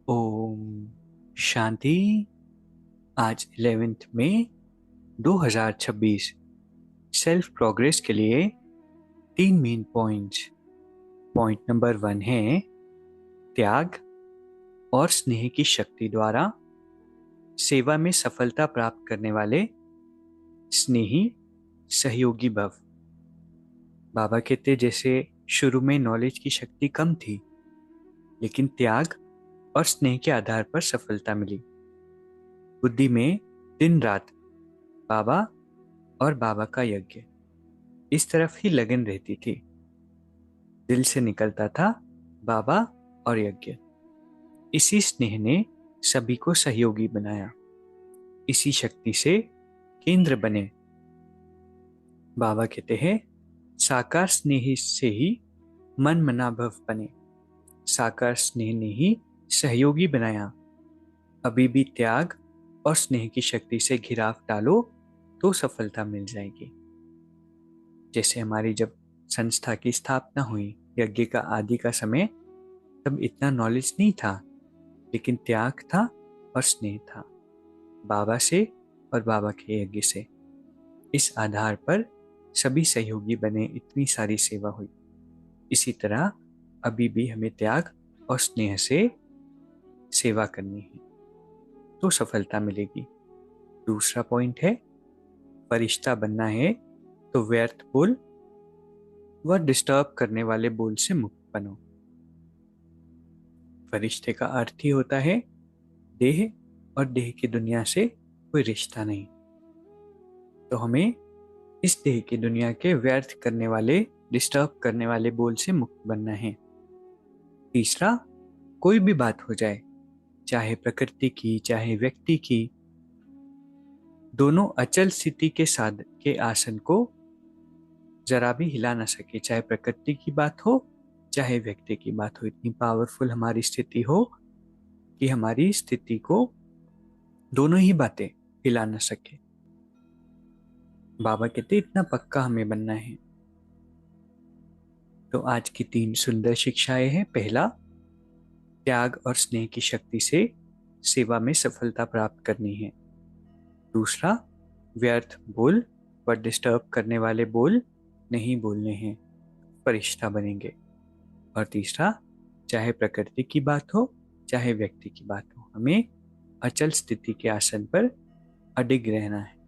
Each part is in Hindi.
ओम शांति। आज 11 मई 2026 सेल्फ प्रोग्रेस के लिए 3 मेन पॉइंट्स। पॉइंट नंबर 1 है त्याग और स्नेह की शक्ति द्वारा सेवा में सफलता प्राप्त करने वाले स्नेही सहयोगी भव। बाबा कहते जैसे शुरू में नॉलेज की शक्ति कम थी, लेकिन त्याग और स्नेह के आधार पर सफलता मिली। बुद्धि में दिन रात बाबा और बाबा का यज्ञ इस तरफ ही लगन रहती थी। दिल से निकलता था बाबा और यज्ञ। इसी स्नेह ने सभी को सहयोगी बनाया। इसी शक्ति से केंद्र बने। बाबा कहते हैं साकार स्नेह से ही मन मना भव बने। साकार स्नेह ने ही सहयोगी बनाया। अभी भी त्याग और स्नेह की शक्ति से घिराव डालो तो सफलता मिल जाएगी। जैसे हमारी जब संस्था की स्थापना हुई, यज्ञ का आदि का समय, तब इतना नॉलेज नहीं था, लेकिन त्याग था और स्नेह था बाबा से और बाबा के यज्ञ से। इस आधार पर सभी सहयोगी बने, इतनी सारी सेवा हुई। इसी तरह अभी भी हमें त्याग और स्नेह से सेवा करनी है तो सफलता मिलेगी। दूसरा पॉइंट है फरिश्ता बनना है तो व्यर्थ बोल व डिस्टर्ब करने वाले बोल से मुक्त बनो। फरिश्ते का अर्थ ही होता है देह और देह की दुनिया से कोई रिश्ता नहीं। तो हमें इस देह की दुनिया के व्यर्थ करने वाले, डिस्टर्ब करने वाले बोल से मुक्त बनना है। तीसरा, कोई भी बात हो जाए, चाहे प्रकृति की चाहे व्यक्ति की, दोनों अचल स्थिति के साध के आसन को जरा भी हिला ना सके। चाहे प्रकृति की बात हो चाहे व्यक्ति की बात हो, इतनी पावरफुल हमारी स्थिति हो कि हमारी स्थिति को दोनों ही बातें हिला ना सके। बाबा कहते इतना पक्का हमें बनना है। तो आज की 3 सुंदर शिक्षाएं हैं। पहला, त्याग और स्नेह की शक्ति से सेवा में सफलता प्राप्त करनी है। दूसरा, व्यर्थ बोल व डिस्टर्ब करने वाले बोल नहीं बोलने हैं, फरिश्ता बनेंगे। और तीसरा, चाहे प्रकृति की बात हो चाहे व्यक्ति की बात हो, हमें अचल स्थिति के आसन पर अडिग रहना है।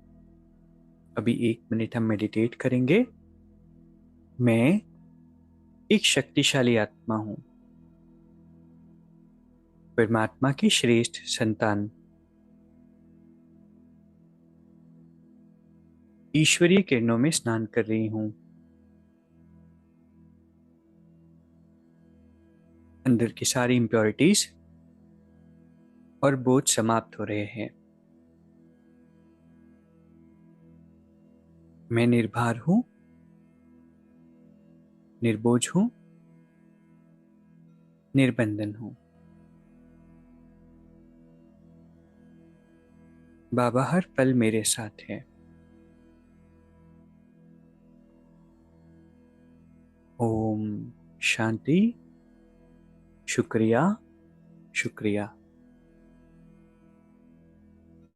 अभी 1 मिनट हम मेडिटेट करेंगे। मैं एक शक्तिशाली आत्मा हूं, परमात्मा की श्रेष्ठ संतान। ईश्वरीय किरणों में स्नान कर रही हूं। अंदर की सारी इम्प्योरिटीज और बोझ समाप्त हो रहे हैं। मैं निर्भर हूं, निर्बोझ हूं, निर्बंधन हूं। बाबा हर पल मेरे साथ है। ओम शांति। शुक्रिया, शुक्रिया।